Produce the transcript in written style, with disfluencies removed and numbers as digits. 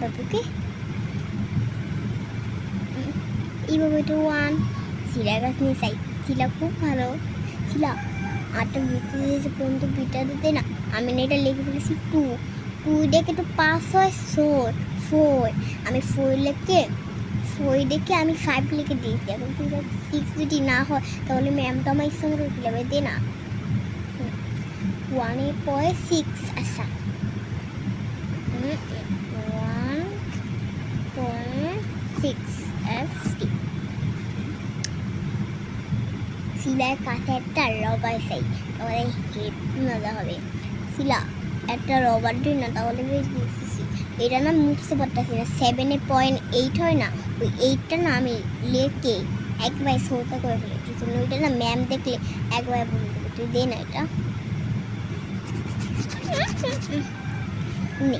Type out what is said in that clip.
পাবে। ওকে, এইভাবে এটা 1। শিলার কাছে নিয়ে চাই। শিলা খুব ভালো। শিলা আটটা বিতে দিয়েছে পর্যন্ত বিটা দিতে না, আমি না এটা লিখে ফেলেছি 2। 2 দেখে তো পাস হয় 4। আমি 4 দেখে আমি 5 লিখে দিয়েছি। এখন তুই 6 যদি না হয় তাহলে ম্যামটা আমার ইচ্ছা মতো ফেলাবে, দে না। 1 পরে 6। আচ্ছা 1.6 FT। শিলার কাছে একটা রবার চাই, তাহলে হেভি মজা হবে। শিলা একটা রবার দিই না, তাহলে বেশ বুঝতেছি। এটা না মুছতে পারতেছি না। 7.8 হয় না, ওই 8টা না আমি লেকে একবার সোজা করে ফেলেছি। ওইটা না ম্যাম দেখলে একবার বলে দেবে। তুই দে না এটা। নে